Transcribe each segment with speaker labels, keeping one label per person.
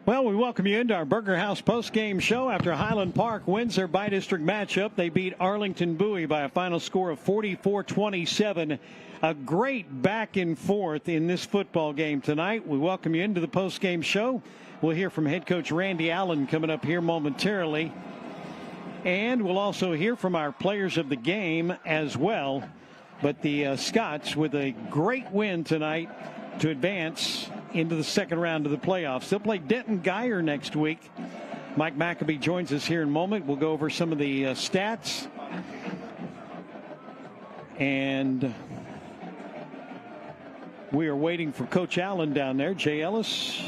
Speaker 1: Well, we welcome you into our Burger House post-game show after Highland Park wins their bi-district matchup. They beat Arlington Bowie by a final score of 44-27. A great back and forth in this football game tonight. We welcome you into the post-game show. We'll hear from head coach Randy Allen coming up here momentarily. And we'll also hear from our players of the game as well. But the Scots with a great win tonight to advance into the second round of the playoffs. They'll play Denton Geyer next week. Mike McAbee joins us here in a moment. We'll go over some of the stats. And we are waiting for Coach Allen down there. Jay Ellis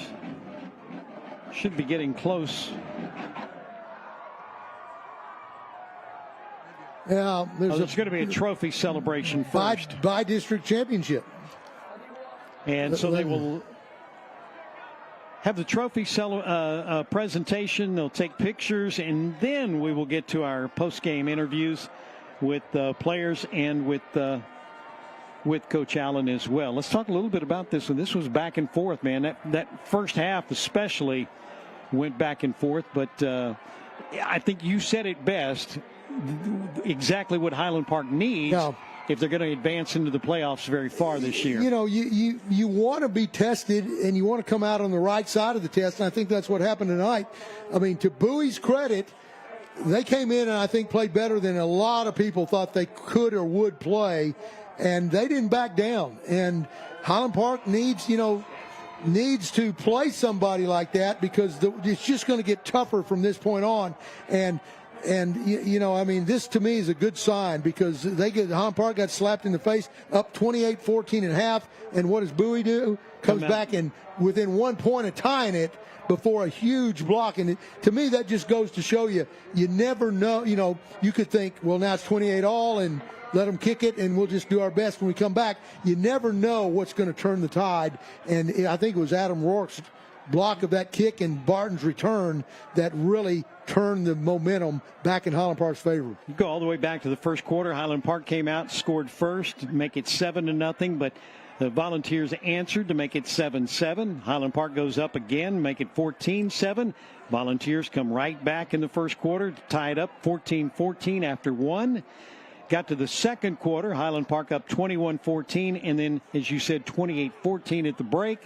Speaker 1: should be getting close.
Speaker 2: Yeah,
Speaker 1: there's going to be a trophy celebration first.
Speaker 2: By district championship.
Speaker 1: And so they will have the trophy presentation. They'll take pictures, and then we will get to our post-game interviews with players and with Coach Allen as well. Let's talk a little bit about this. And this was back and forth, man. That first half especially went back and forth. But I think you said it best, exactly what Highland Park needs. If they're going to advance into the playoffs very far this year.
Speaker 2: You know, you want to be tested and you want to come out on the right side of the test, and I think that's what happened tonight. I mean, to Bowie's credit, they came in and I think played better than a lot of people thought they could or would play, and they didn't back down. And Highland Park needs to play somebody like that because it's just going to get tougher from this point on. And I mean, this to me is a good sign because Highland Park got slapped in the face, up 28-14 at half. And what does Bowie do? Comes back and within 1 point of tying it before a huge block. And to me, that just goes to show you never know. You could think, well, now it's 28-all and let them kick it and we'll just do our best when we come back. You never know what's going to turn the tide. And I think it was Adam Rourke's block of that kick and Barton's return that really turned the momentum back in Highland Park's favor.
Speaker 1: You go all the way back to the first quarter. Highland Park came out, scored first, make it 7-0, but the Volunteers answered to make it 7-7. Highland Park goes up again, make it 14-7. Volunteers come right back in the first quarter to tie it up 14-14 after one. Got to the second quarter, Highland Park up 21-14, and then, as you said, 28-14 at the break.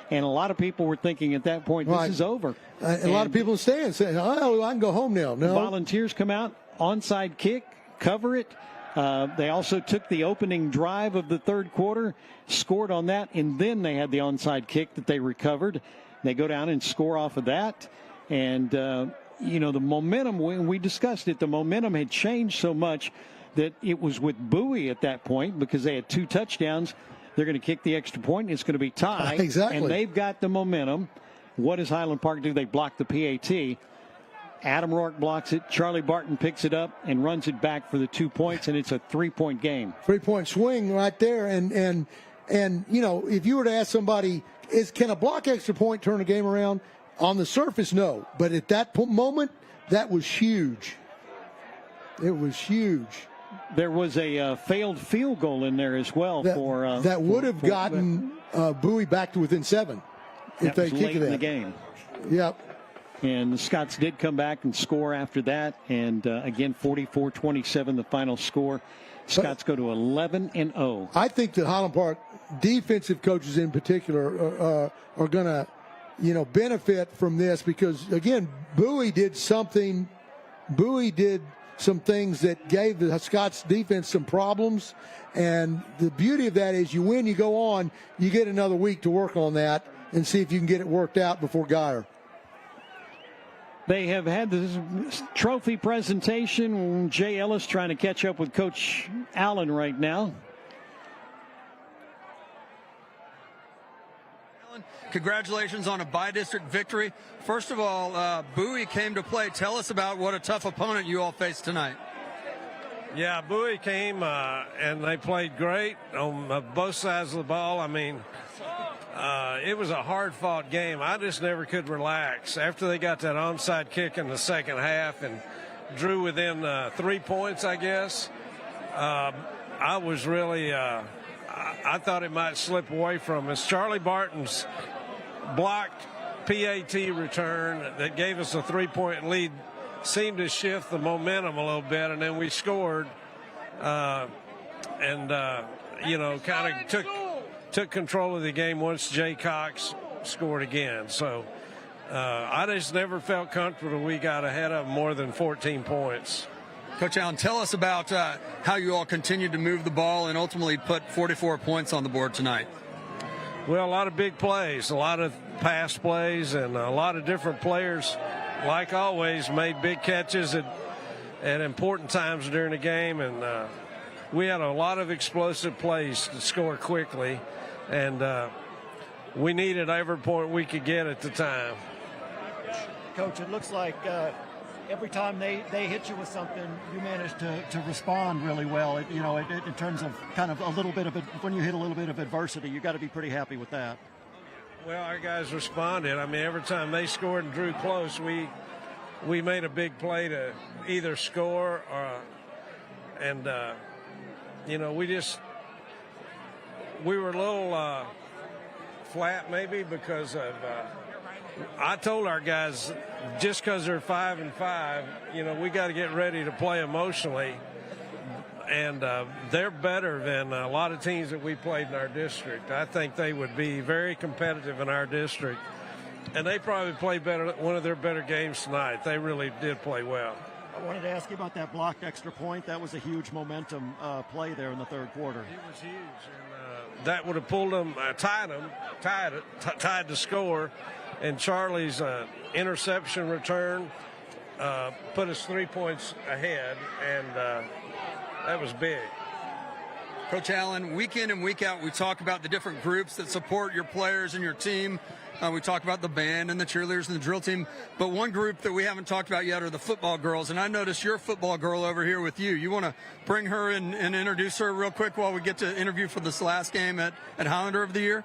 Speaker 1: And a lot of people were thinking at that point, this is over.
Speaker 2: A lot of people in the stands saying, oh, I can go home now. No.
Speaker 1: Volunteers come out, onside kick, cover it. They also took the opening drive of the third quarter, scored on that, and then they had the onside kick that they recovered. They go down and score off of that. And, the momentum, when we discussed it, the momentum had changed so much that it was with Bowie at that point because they had 2 touchdowns. They're going to kick the extra point, and it's going to be tied.
Speaker 2: Exactly.
Speaker 1: And they've got the momentum. What does Highland Park do? They block the PAT. Adam Rourke blocks it. Charlie Barton picks it up and runs it back for the 2 points, and it's a 3-point game.
Speaker 2: 3-point swing right there. And if you were to ask somebody, can a block extra point turn a game around? On the surface, no. But at that moment, that was huge. It was huge.
Speaker 1: There was a failed field goal in there as well
Speaker 2: that would have gotten Bowie back to within 7 if they kicked it
Speaker 1: in the game.
Speaker 2: Yep.
Speaker 1: And the Scots did come back and score after that, and again 44-27 the final score. Scots go to 11-0.
Speaker 2: I think that Highland Park defensive coaches in particular are going to benefit from this because again Bowie did some things that gave the Scots defense some problems. And the beauty of that is you win, you go on, you get another week to work on that and see if you can get it worked out before Geyer.
Speaker 1: They have had this trophy presentation. Jay Ellis trying to catch up with Coach Allen right now.
Speaker 3: Congratulations on a bi-district victory. First of all, Bowie came to play. Tell us about what a tough opponent you all faced tonight.
Speaker 4: Yeah, Bowie came and they played great on both sides of the ball. I mean, it was a hard-fought game. I just never could relax. After they got that onside kick in the second half and drew within 3 points, I guess, I was really I thought it might slip away from us. Charlie Barton's blocked PAT return that gave us a 3-point lead seemed to shift the momentum a little bit, and then we scored, kind of took control of the game once Jay Cox scored again. So I just never felt comfortable we got ahead of them more than 14 points.
Speaker 3: Coach Allen, tell us about how you all continued to move the ball and ultimately put 44 points on the board tonight.
Speaker 4: Well, a lot of big plays, a lot of pass plays, and a lot of different players, like always, made big catches at important times during the game. And we had a lot of explosive plays to score quickly, and we needed every point we could get at the time.
Speaker 5: Coach, it looks like every time they hit you with something, you manage to respond really well. In terms of kind of a little bit of it, when you hit a little bit of adversity, you got to be pretty happy with that.
Speaker 4: Well, our guys responded. I mean, every time they scored and drew close, we made a big play to either score or, we were a little flat maybe because of. I told our guys, just because they're 5-5, we got to get ready to play emotionally. And they're better than a lot of teams that we played in our district. I think they would be very competitive in our district. And they probably played one of their better games tonight. They really did play well.
Speaker 5: I wanted to ask you about that blocked extra point. That was a huge momentum play there in the third quarter.
Speaker 4: It was huge. And that would have pulled them, tied the score. And Charlie's interception return put us 3 points ahead, and that was big.
Speaker 3: Coach Allen, week in and week out, we talk about the different groups that support your players and your team. We talk about the band and the cheerleaders and the drill team. But one group that we haven't talked about yet are the football girls. And I noticed your football girl over here with you. You want to bring her in and introduce her real quick while we get to interview for this last game at Highlander of the Year?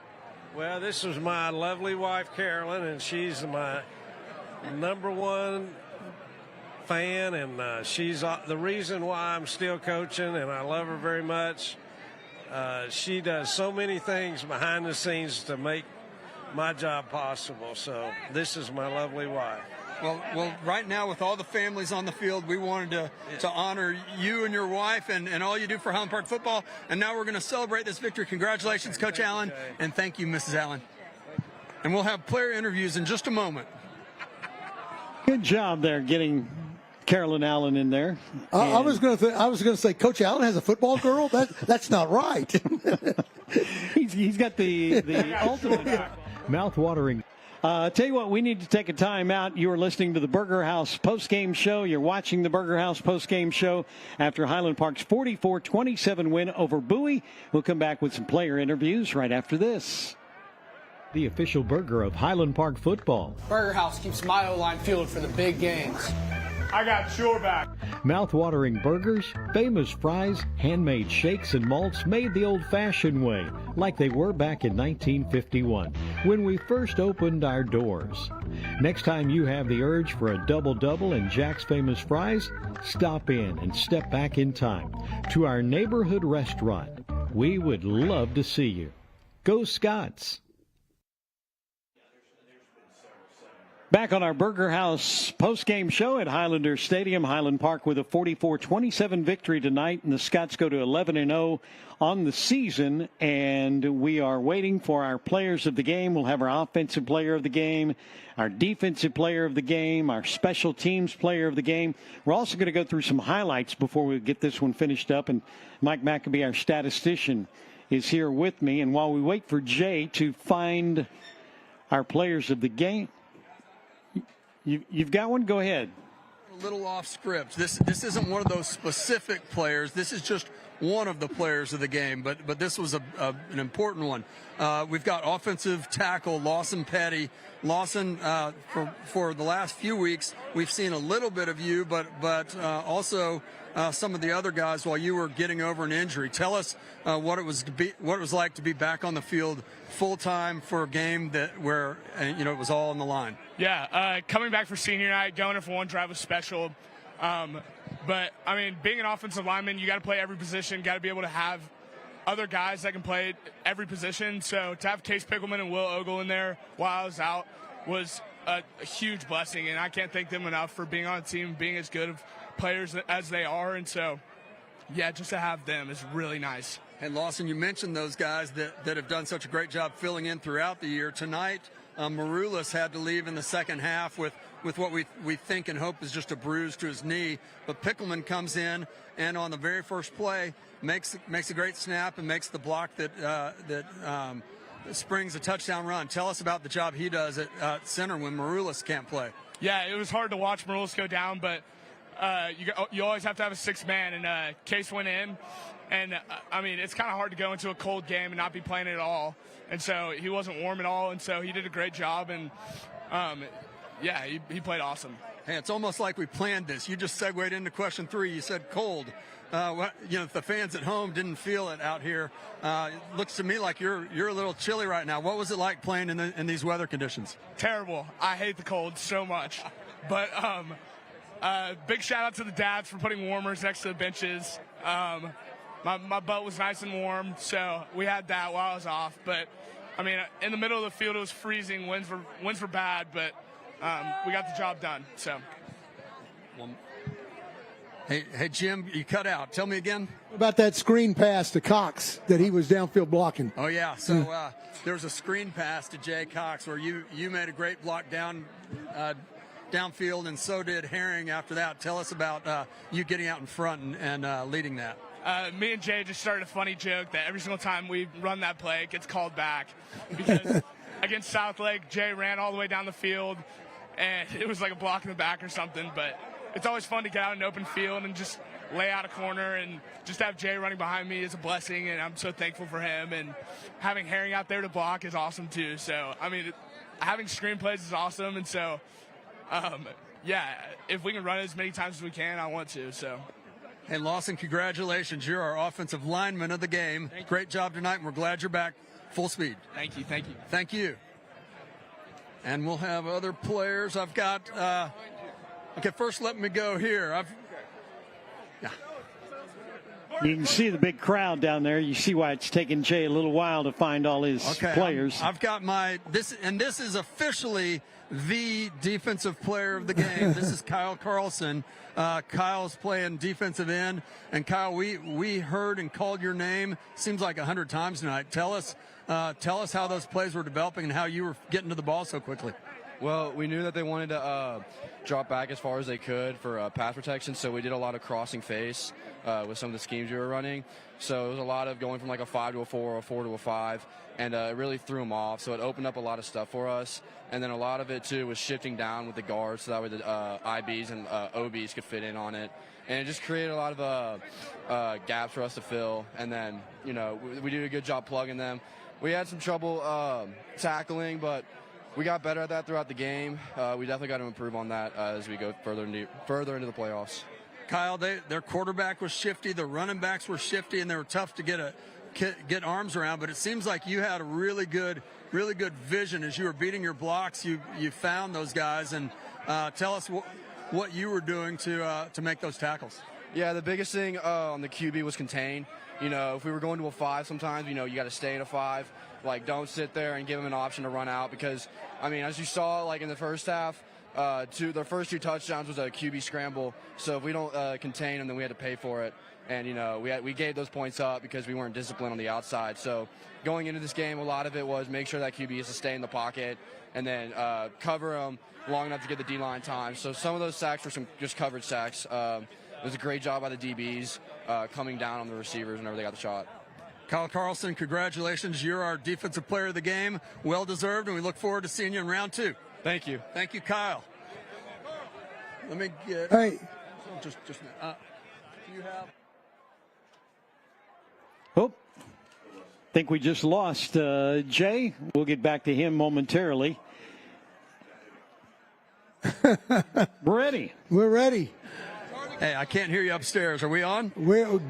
Speaker 4: Well, this is my lovely wife, Carolyn, and she's my number one fan, and she's the reason why I'm still coaching, and I love her very much. She does so many things behind the scenes to make my job possible, so this is my lovely wife.
Speaker 3: Well, right now with all the families on the field, we wanted to honor you and your wife and all you do for Highland Park football. And now we're going to celebrate this victory. Congratulations, Coach Allen, and thank you, Mrs. Allen. And we'll have player interviews in just a moment.
Speaker 1: Good job there getting Carolyn Allen in there.
Speaker 2: I was going to say, Coach Allen has a football girl. That's not right.
Speaker 1: he's got the ultimate mouth-watering. Tell you what, we need to take a time out. You are listening to the Burger House postgame show. You're watching the Burger House postgame show after Highland Park's 44-27 win over Bowie. We'll come back with some player interviews right after this. The official burger of Highland Park football.
Speaker 6: Burger House keeps my O-line fueled for the big games.
Speaker 7: I got your back.
Speaker 1: Mouth-watering burgers, famous fries, handmade shakes and malts made the old-fashioned way, like they were back in 1951, when we first opened our doors. Next time you have the urge for a double-double and Jack's Famous Fries, stop in and step back in time to our neighborhood restaurant. We would love to see you. Go Scots! Back on our Burger House post-game show at Highlander Stadium, Highland Park with a 44-27 victory tonight, and the Scots go to 11-0 on the season, and we are waiting for our players of the game. We'll have our offensive player of the game, our defensive player of the game, our special teams player of the game. We're also going to go through some highlights before we get this one finished up, and Mike McAbee, our statistician, is here with me. And while we wait for Jay to find our players of the game, You've got one? Go ahead.
Speaker 3: A little off script. This isn't one of those specific players. This is just one of the players of the game, but this was an important one. We've got offensive tackle Lawson Petty. Lawson, for the last few weeks, we've seen a little bit of you, but also some of the other guys while you were getting over an injury. Tell us what it was like to be back on the field full time for a game where it was all on the line.
Speaker 7: Yeah, coming back for senior night, going for one drive was special. But I mean, being an offensive lineman, you got to play every position. Got to be able to have other guys that can play every position. So to have Case Pickleman and Will Ogle in there while I was out, was a huge blessing, and I can't thank them enough for being on the team, being as good of players as they are. And so, yeah, just to have them is really nice.
Speaker 3: And Lawson, you mentioned those guys that have done such a great job filling in throughout the year. Tonight, Maroulis had to leave in the second half with what we think and hope is just a bruise to his knee. But Pickelman comes in and on the very first play makes a great snap and makes the block that springs a touchdown run. Tell us about the job he does at center when Maroulis can't play.
Speaker 7: Yeah, it was hard to watch Maroulis go down, but you always have to have a sixth man, and Case went in. And, I mean, it's kind of hard to go into a cold game and not be playing at all. And so he wasn't warm at all, and so he did a great job. And, yeah, he played awesome.
Speaker 3: Hey, it's almost like we planned this. You just segued into question 3. You said cold. If the fans at home didn't feel it out here, it looks to me like you're a little chilly right now. What was it like playing in these weather conditions?
Speaker 7: Terrible. I hate the cold so much. But big shout out to the dads for putting warmers next to the benches. My butt was nice and warm, so we had that while I was off. But, I mean, in the middle of the field, it was freezing. Winds were bad, but we got the job done. So.
Speaker 3: Hey, Jim, you cut out. Tell me again.
Speaker 2: About that screen pass to Cox that he was downfield blocking.
Speaker 3: Oh, yeah. So there was a screen pass to Jay Cox where you made a great block downfield, and so did Herring after that. Tell us about you getting out in front and leading that.
Speaker 7: Me and Jay just started a funny joke that every single time we run that play, it gets called back. Because against South Lake, Jay ran all the way down the field, and it was like a block in the back or something. But it's always fun to get out in an open field and just lay out a corner, and just have Jay running behind me is a blessing, and I'm so thankful for him. And having Herring out there to block is awesome, too. So, I mean, having screenplays is awesome. And so, yeah, if we can run it as many times as we can, I want to. So.
Speaker 3: Hey, Lawson, congratulations. You're our offensive lineman of the game. Great job tonight, and we're glad you're back full speed.
Speaker 7: Thank you. Thank you.
Speaker 3: Thank you. And we'll have other players. I've got, okay, first let me go here.
Speaker 1: You can see the big crowd down there. You see why it's taken Jay a little while to find all his players.
Speaker 3: I've got this is officially the defensive player of the game. This is Kyle Carlson. Kyle's playing defensive end. And Kyle, we heard and called your name, seems like 100 times tonight. Tell us how those plays were developing and how you were getting to the ball so quickly.
Speaker 8: Well, we knew that they wanted to drop back as far as they could for pass protection, so we did a lot of crossing face with some of the schemes we were running. So it was a lot of going from like a 5 to a 4 or a 4 to a 5, and it really threw them off. So it opened up a lot of stuff for us. And then a lot of it, too, was shifting down with the guards so that way the IBs and OBs could fit in on it. And it just created a lot of gaps for us to fill. And then, we did a good job plugging them. We had some trouble tackling, but we got better at that throughout the game. We definitely got to improve on that as we go further into the playoffs.
Speaker 3: Kyle, their quarterback was shifty, the running backs were shifty, and they were tough to get arms around. But it seems like you had a really good vision as you were beating your blocks. You found those guys, and tell us what you were doing to make those tackles.
Speaker 8: Yeah, the biggest thing on the QB was contain. If we were going to a 5 sometimes, you got to stay in a 5. Like, don't sit there and give them an option to run out because, I mean, as you saw, like in the first half, the first 2 touchdowns was a QB scramble. So if we don't contain them, then we had to pay for it. And, we gave those points up because we weren't disciplined on the outside. So going into this game, a lot of it was make sure that QB is to stay in the pocket and then cover them long enough to get the D-line time. So some of those sacks were some just coverage sacks. It was a great job by the DBs coming down on the receivers whenever they got the shot.
Speaker 3: Kyle Carlson, congratulations. You're our defensive player of the game. Well-deserved, and we look forward to seeing you in round 2.
Speaker 8: Thank you.
Speaker 3: Thank you, Kyle. Let me get...
Speaker 2: Hey.
Speaker 3: Just do you have...
Speaker 1: Oh, think we just lost Jay. We'll get back to him momentarily. We're ready.
Speaker 2: We're ready.
Speaker 3: Hey, I can't hear you upstairs. Are we on?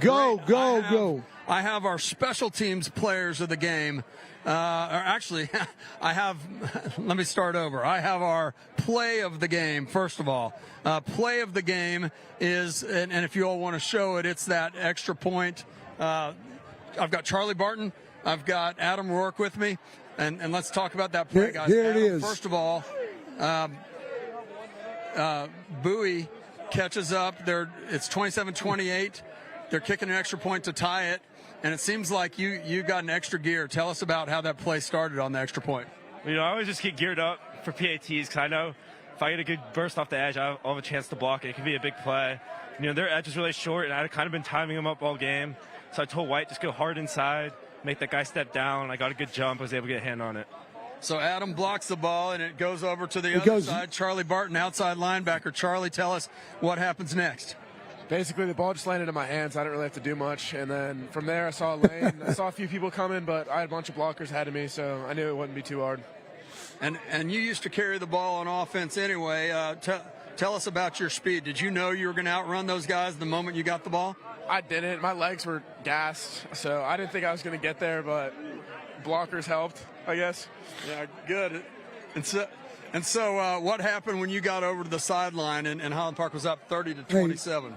Speaker 2: Go.
Speaker 3: I have our special teams players of the game. Let me start over. I have our play of the game, first of all. Play of the game is, and if you all want to show it, it's that extra point. I've got Charlie Barton. I've got Adam Rourke with me. And let's talk about that play, guys.
Speaker 2: Here it
Speaker 3: Adam,
Speaker 2: is.
Speaker 3: First of all, Bowie catches up. It's 27-28. They're kicking an extra point to tie it, and it seems like you got an extra gear. Tell us about how that play started on the extra point.
Speaker 9: I always just get geared up for PATs because I know if I get a good burst off the edge, I'll have a chance to block it. It can be a big play. Their edge is really short, and I'd kind of been timing them up all game. So I told White, just go hard inside, make that guy step down. I got a good jump. I was able to get a hand on it.
Speaker 3: So Adam blocks the ball, and it goes over to the other side. Charlie Barton, outside linebacker. Charlie, tell us what happens next.
Speaker 10: Basically, the ball just landed in my hands. I didn't really have to do much. And then from there, I saw a lane. I saw a few people coming, but I had a bunch of blockers ahead of me, so I knew it wouldn't be too hard.
Speaker 3: And you used to carry the ball on offense anyway. Tell us about your speed. Did you know you were going to outrun those guys the moment you got the ball?
Speaker 10: I didn't. My legs were gassed, so I didn't think I was going to get there, but blockers helped, I guess.
Speaker 3: Yeah, good. And so what happened when you got over to the sideline and Highland Park was up 30-27?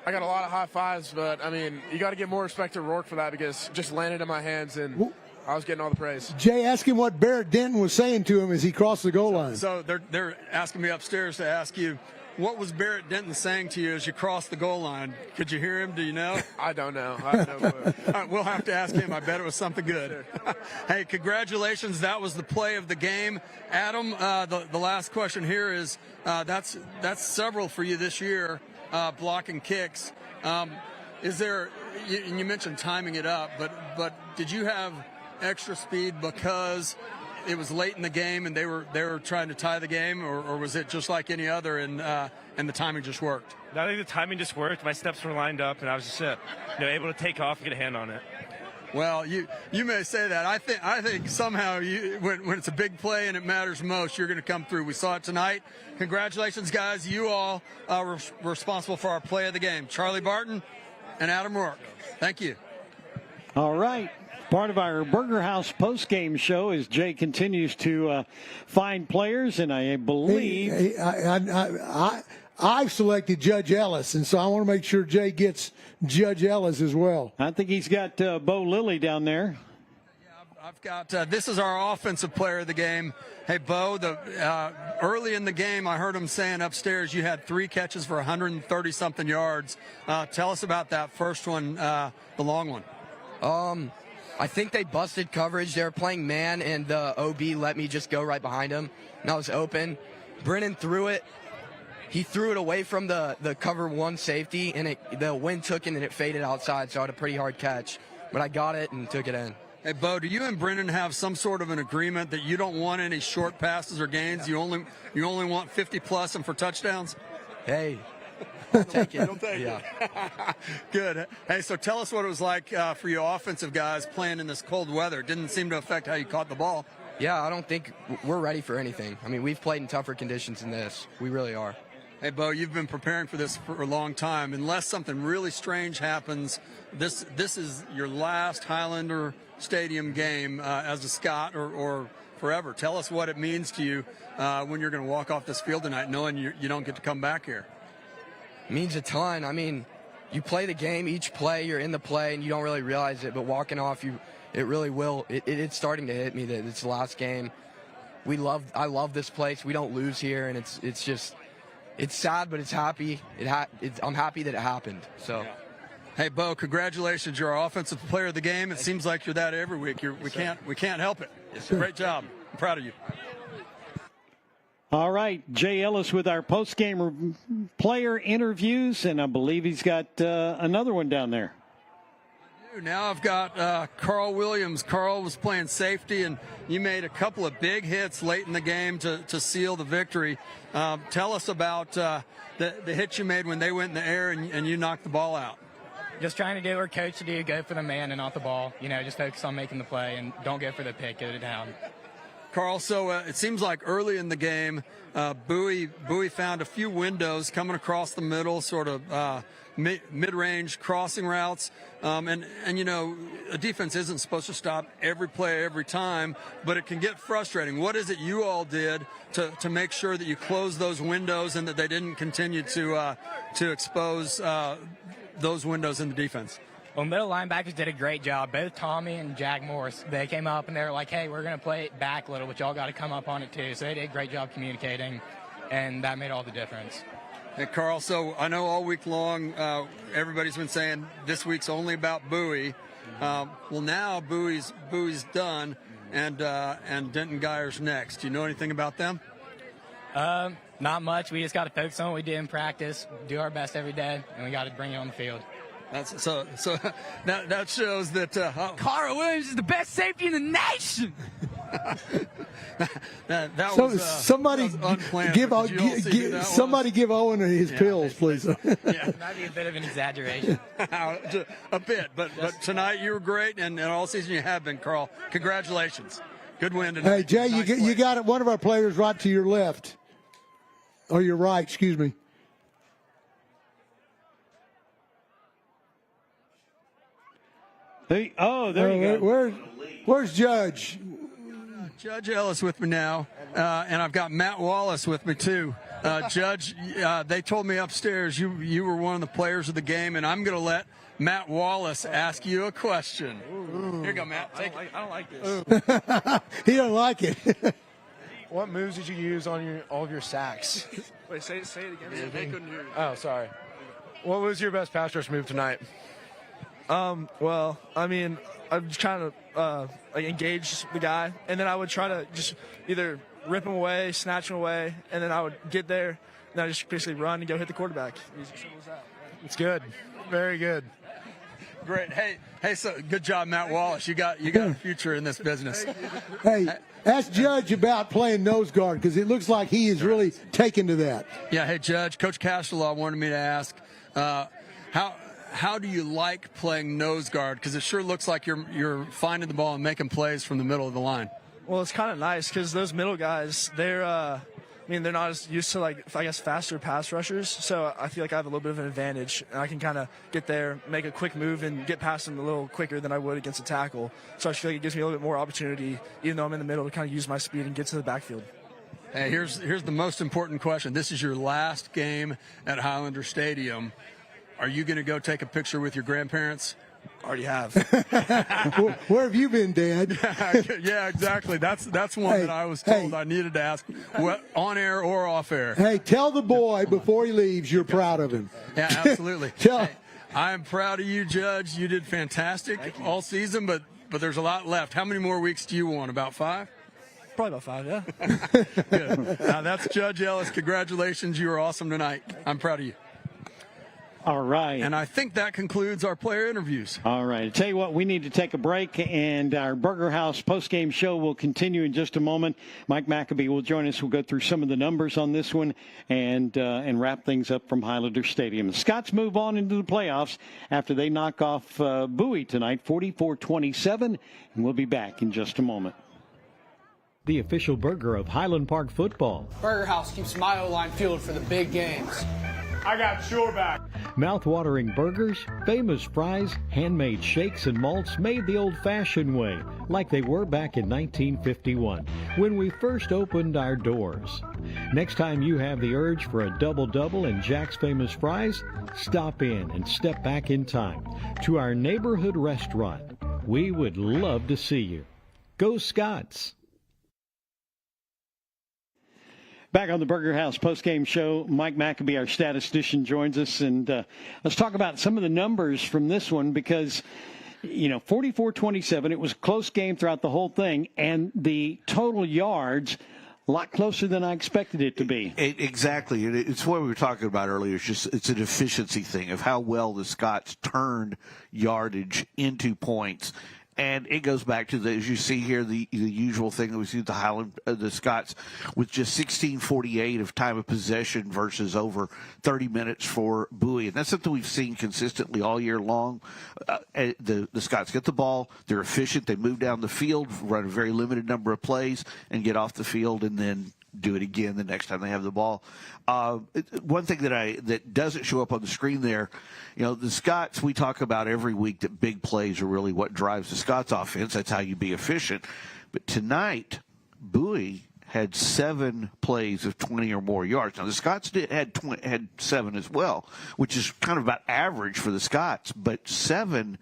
Speaker 10: I got a lot of high fives, but, you got to give more respect to Rourke for that because it just landed in my hands, and I was getting all the praise.
Speaker 2: Jay, ask him what Barrett Denton was saying to him as he crossed the goal line.
Speaker 3: So they're asking me upstairs to ask you, what was Barrett Denton saying to you as you crossed the goal line? Could you hear him? Do you know?
Speaker 10: I don't know. I have no clue.
Speaker 3: All right, we'll have to ask him. I bet it was something good. Sure. Hey, congratulations. That was the play of the game. Adam, the last question here is that's several for you this year, blocking kicks. Is there? You mentioned timing it up, but did you have extra speed because it was late in the game and they were trying to tie the game, or was it just like any other and the timing just worked?
Speaker 9: I think the timing just worked. My steps were lined up, and I was just able to take off and get a hand on it.
Speaker 3: Well, you may say that. I think somehow when it's a big play and it matters most, you're going to come through. We saw it tonight. Congratulations, guys. You all were responsible for our play of the game. Charlie Barton and Adam Rourke. Thank you.
Speaker 1: All right. Part of our Burger House post-game show as Jay continues to find players, and I believe
Speaker 2: I've selected Judge Ellis, and so I want to make sure Jay gets Judge Ellis as well.
Speaker 1: I think he's got Bo Lilly down there.
Speaker 3: Yeah, I've got this is our offensive player of the game. Hey, Bo, early in the game, I heard him saying upstairs you had 3 catches for 130-something yards. Tell us about that first one, the long one.
Speaker 11: I think they busted coverage. They were playing man, and the OB let me just go right behind him, and I was open. Brennan threw it. He threw it away from the cover 1 safety, and the wind took it, and it faded outside, so I had a pretty hard catch. But I got it and took it in.
Speaker 3: Hey, Bo, do you and Brennan have some sort of an agreement that you don't want any short passes or gains? You only want 50-plus and for touchdowns?
Speaker 11: Hey. I'll take it.
Speaker 3: You'll take it. Good. Hey, so tell us what it was like for you offensive guys playing in this cold weather. It didn't seem to affect how you caught the ball.
Speaker 11: Yeah, I don't think we're ready for anything. We've played in tougher conditions than this. We really are.
Speaker 3: Hey, Bo, you've been preparing for this for a long time. Unless something really strange happens, this is your last Highlander Stadium game as a Scot or forever. Tell us what it means to you when you're going to walk off this field tonight knowing you don't get to come back here.
Speaker 11: It means a ton. You play the game, each play, you're in the play, and you don't really realize it, but walking off, it really will. It's starting to hit me that it's the last game. I love this place. We don't lose here, and it's sad, but it's happy. I'm happy that it happened. So.
Speaker 3: Yeah. Hey, Bo, congratulations. You're our offensive player of the game. It seems like you're that every week. We can't help it.
Speaker 11: Yes, sir.
Speaker 3: Great job. I'm proud of you.
Speaker 1: All right, Jay Ellis with our post-game player interviews, and I believe he's got another one down there.
Speaker 3: Now I've got Carl Williams. Carl was playing safety, and you made a couple of big hits late in the game to seal the victory. Tell us about the hit you made when they went in the air and you knocked the ball out.
Speaker 12: Just trying to do what coach to do, go for the man and not the ball. Just focus on making the play and don't go for the pick, get it down.
Speaker 3: Carl, so it seems like early in the game, Bowie found a few windows coming across the middle, sort of mid-range crossing routes. And a defense isn't supposed to stop every play every time, but it can get frustrating. What is it you all did to make sure that you closed those windows and that they didn't continue to expose those windows in the defense?
Speaker 12: Well, middle linebackers did a great job. Both Tommy and Jack Morris, they came up and they were like, hey, we're going to play it back a little, but y'all got to come up on it too. So they did a great job communicating, and that made all the difference.
Speaker 3: Hey, Carl, so I know all week long everybody's been saying this week's only about Bowie. Well, now Bowie's done, and Denton Geyer's next. Do you know anything about them?
Speaker 12: Not much. We just got to focus on what we did in practice, do our best every day, and we got to bring it on the field.
Speaker 3: That's so that shows that
Speaker 6: Carl Williams is the best safety in the nation.
Speaker 3: that was
Speaker 2: somebody
Speaker 3: unplanned.
Speaker 2: give Owen his pills, please.
Speaker 12: Yeah, might be a bit of an exaggeration.
Speaker 3: A bit, but tonight you were great, and all season you have been, Carl. Congratulations, good win tonight.
Speaker 2: Hey Jay, you got it. One of our players right to your left, or your right, excuse me.
Speaker 1: There you go.
Speaker 2: Where's Judge?
Speaker 3: Judge Ellis with me now, and I've got Matt Wallace with me too. Judge, they told me upstairs you were one of the players of the game, and I'm going to let Matt Wallace ask you a question. Here you go, Matt. Take it.
Speaker 10: I don't like this.
Speaker 2: He don't like it.
Speaker 10: What moves did you use on all of your sacks?
Speaker 8: Wait, say it again.
Speaker 3: Yeah, they couldn't hear you.
Speaker 10: Oh, sorry. What was your best pass rush move tonight?
Speaker 13: Well, I mean, I'm just trying to engage the guy, and then I would try to just either rip him away, snatch him away, and then I would get there, and I just basically run and go hit the quarterback. Easy, simple as that.
Speaker 10: It's good. Very good.
Speaker 3: Great. Hey, so good job, Matt Wallace. You got a future in this business.
Speaker 2: Hey, ask Judge about playing nose guard, because it looks like he is really taken to that.
Speaker 3: Yeah. Hey, Judge, Coach Castelaw wanted me to ask how do you like playing nose guard? Because it sure looks like you're finding the ball and making plays from the middle of the line.
Speaker 13: Well, it's kind of nice because those middle guys, they're not as used to, I guess, faster pass rushers. So I feel like I have a little bit of an advantage, and I can kind of get there, make a quick move, and get past them a little quicker than I would against a tackle. So I feel like it gives me a little bit more opportunity, even though I'm in the middle, to kind of use my speed and get to the backfield.
Speaker 3: Hey, here's the most important question. This is your last game at Highlander Stadium. Are you going to go take a picture with your grandparents?
Speaker 13: Already have.
Speaker 2: Where have you been, Dad?
Speaker 3: Yeah, exactly. That's one that I was told I needed to ask, on air or off air.
Speaker 2: Hey, tell the boy before he leaves you're proud of him.
Speaker 3: Yeah, absolutely.
Speaker 2: Hey,
Speaker 3: I'm proud of you, Judge. You did fantastic all season, but there's a lot left. How many more weeks do you want? About 5?
Speaker 13: Probably about 5, yeah.
Speaker 3: Good. That's Judge Ellis. Congratulations. You were awesome tonight. I'm proud of you.
Speaker 1: All right.
Speaker 3: And I think that concludes our player interviews.
Speaker 1: All right. I tell you what, we need to take a break, and our Burger House postgame show will continue in just a moment. Mike McAbee will join us. We'll go through some of the numbers on this one and wrap things up from Highlander Stadium. The Scots move on into the playoffs after they knock off Bowie tonight, 44-27, and we'll be back in just a moment.
Speaker 14: The official burger of Highland Park football.
Speaker 6: Burger House keeps my O-line fueled for the big games.
Speaker 15: I got your back.
Speaker 14: Mouth-watering burgers, famous fries, handmade shakes and malts made the old-fashioned way, like they were back in 1951, when we first opened our doors. Next time you have the urge for a double-double and Jack's Famous Fries, stop in and step back in time to our neighborhood restaurant. We would love to see you. Go Scots!
Speaker 1: Back on the Burger House postgame show, Mike McAbee, our statistician, joins us. And let's talk about some of the numbers from this one because, 44-27, it was a close game throughout the whole thing. And the total yards, a lot closer than I expected it to be.
Speaker 16: Exactly. It's what we were talking about earlier. It's an efficiency thing of how well the Scots turned yardage into points. And it goes back to as you see here, the usual thing that we see with the Scots with just 16:48 of time of possession versus over 30 minutes for Bowie. And that's something we've seen consistently all year long. The Scots get the ball, they're efficient, they move down the field, run a very limited number of plays, and get off the field and then do it again the next time they have the ball. One thing that doesn't show up on the screen there, the Scots, we talk about every week that big plays are really what drives the Scots offense. That's how you be efficient. But tonight, Bowie had 7 plays of 20 or more yards. Now, the Scots had 7 as well, which is kind of about average for the Scots, but 7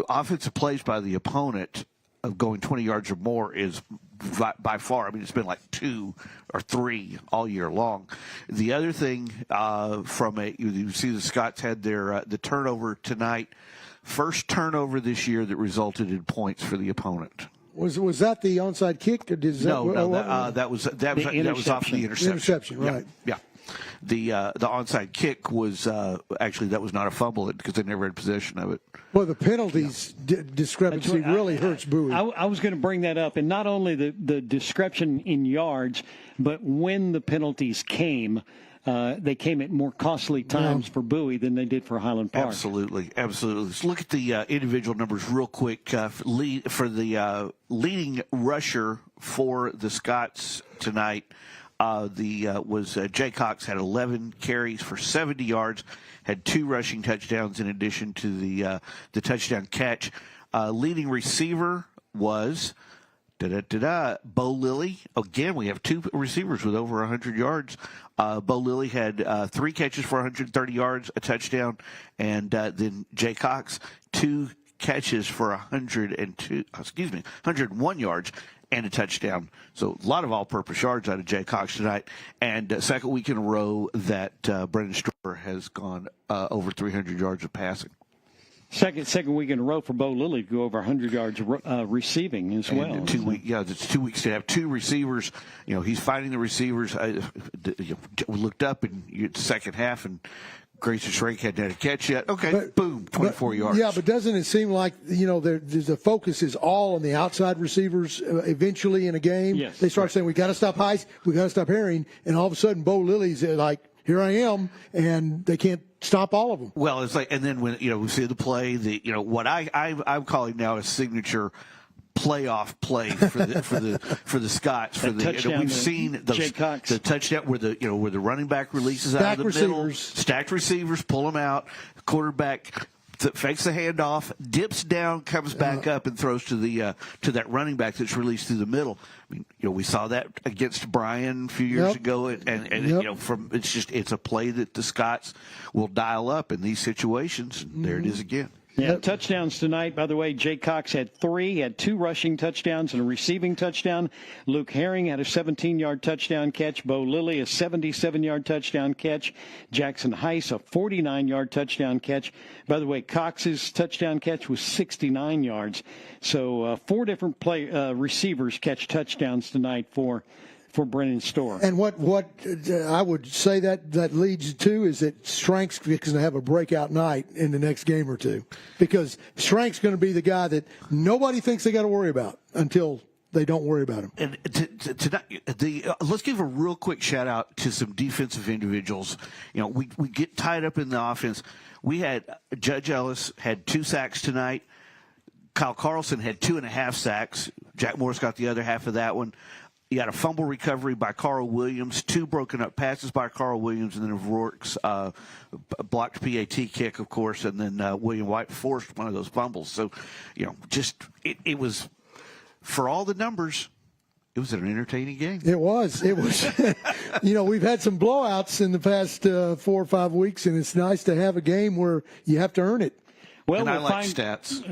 Speaker 16: offensive plays by the opponent of going 20 yards or more is by far, I mean, it's been like 2 or 3 all year long. The other thing you see the Scots had their the turnover tonight. First turnover this year that resulted in points for the opponent.
Speaker 2: Was that the onside kick? Or
Speaker 16: that was off the interception.
Speaker 2: Interception, right?
Speaker 16: Yeah. The onside kick was actually that was not a fumble because they never had possession of it.
Speaker 2: Well, the penalties discrepancy really hurts Bowie.
Speaker 1: I was going to bring that up, and not only the discrepancy in yards, but when the penalties came. They came at more costly times for Bowie than they did for Highland Park.
Speaker 16: Absolutely. Let's look at the individual numbers real quick. For the leading rusher for the Scots tonight was Jay Cox, had 11 carries for 70 yards, had 2 rushing touchdowns in addition to the touchdown catch. Leading receiver was Bo Lilly. Again, we have 2 receivers with over 100 yards. Bo Lilly had 3 catches for 130 yards, a touchdown, and then Jay Cox 2 catches for 101 yards and a touchdown. So a lot of all-purpose yards out of Jay Cox tonight, and second week in a row that Brendan Stroher has gone over 300 yards of passing.
Speaker 1: Second week in a row for Bo Lilly to go over 100 yards receiving as well.
Speaker 16: And it's 2 weeks to have 2 receivers. You know, he's finding the receivers. We looked up in the second half, and Grayson Schrank hadn't had a catch yet. Okay, boom, 24 yards.
Speaker 2: Yeah, but doesn't it seem like, the focus is all on the outside receivers eventually in a game?
Speaker 1: Yes.
Speaker 2: They start saying, we got to stop Heiss, we got to stop Herring, and all of a sudden Bo Lilly's like, here I am, and they can't stop all of them.
Speaker 16: Well, it's like, and then when we see the play, what I'm calling now a signature playoff play for the Scots. We've seen the touchdown where the running back releases out of the middle, stacked receivers pull them out, quarterback fakes the handoff, dips down, comes back up, and throws to that running back that's released through the middle. I mean, we saw that against Bryan a few years ago, and it's a play that the Scots will dial up in these situations. And there it is again.
Speaker 1: Yeah, touchdowns tonight. By the way, Jay Cox had 3. He had 2 rushing touchdowns and a receiving touchdown. Luke Herring had a 17-yard touchdown catch. Bo Lilly a 77-yard touchdown catch. Jackson Heiss a 49-yard touchdown catch. By the way, Cox's touchdown catch was 69 yards. So 4 different receivers catch touchdowns tonight for Brennan Storr.
Speaker 2: And what I would say that leads to is that Schrank's going to have a breakout night in the next game or two, because Schrank's going to be the guy that nobody thinks they got to worry about until they don't worry about him.
Speaker 16: And let's give a real quick shout out to some defensive individuals. We get tied up in the offense. We had Judge Ellis had 2 sacks tonight. Kyle Carlson had 2.5 sacks. Jack Morris got the other half of that one. You had a fumble recovery by Carl Williams, 2 broken up passes by Carl Williams, and then O'Rourke's blocked PAT kick, of course, and then William White forced one of those fumbles. So, it was, for all the numbers, it was an entertaining game.
Speaker 2: It was. We've had some blowouts in the past 4 or 5 weeks, and it's nice to have a game where you have to earn it.
Speaker 1: Well,
Speaker 16: I like stats.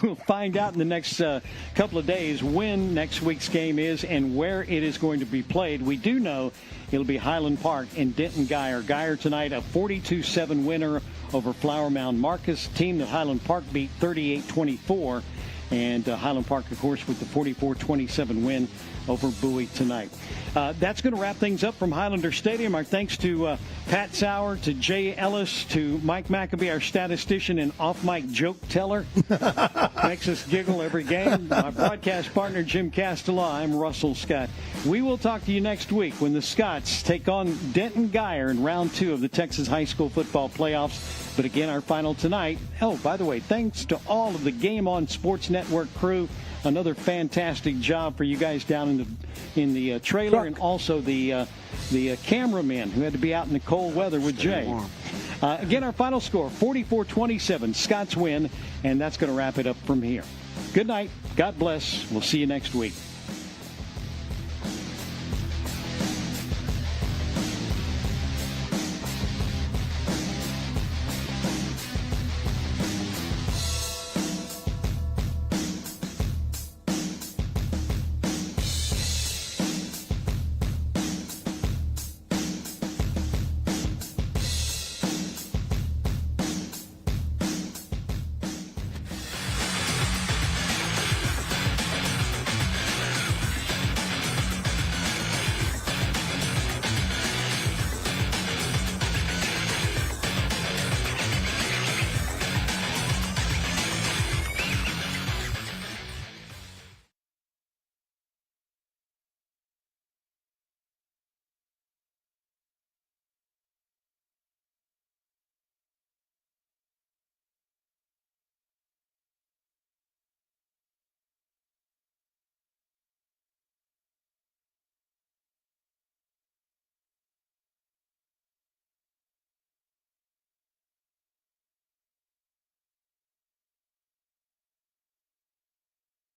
Speaker 1: We'll find out in the next couple of days when next week's game is and where it is going to be played. We do know it'll be Highland Park and Denton Guyer. Guyer tonight a 42-7 winner over Flower Mound Marcus, team that Highland Park beat 38-24. And Highland Park, of course, with the 44-27 win over Bowie tonight. That's going to wrap things up from Highlander Stadium. Our thanks to Pat Sauer, to Jay Ellis, to Mike McAbee, our statistician and off-mic joke teller. Makes us giggle every game. My broadcast partner, Jim Castellaw. I'm Russell Scott. We will talk to you next week when the Scots take on Denton Guyer in round 2 of the Texas High School Football Playoffs. But again, our final tonight. Oh, by the way, thanks to all of the Game On Sports Network crew. Another fantastic job for you guys down in the trailer, and also the cameraman who had to be out in the cold weather with Jay. Again, our final score, 44-27. Scots win, and that's going to wrap it up from here. Good night. God bless. We'll see you next week.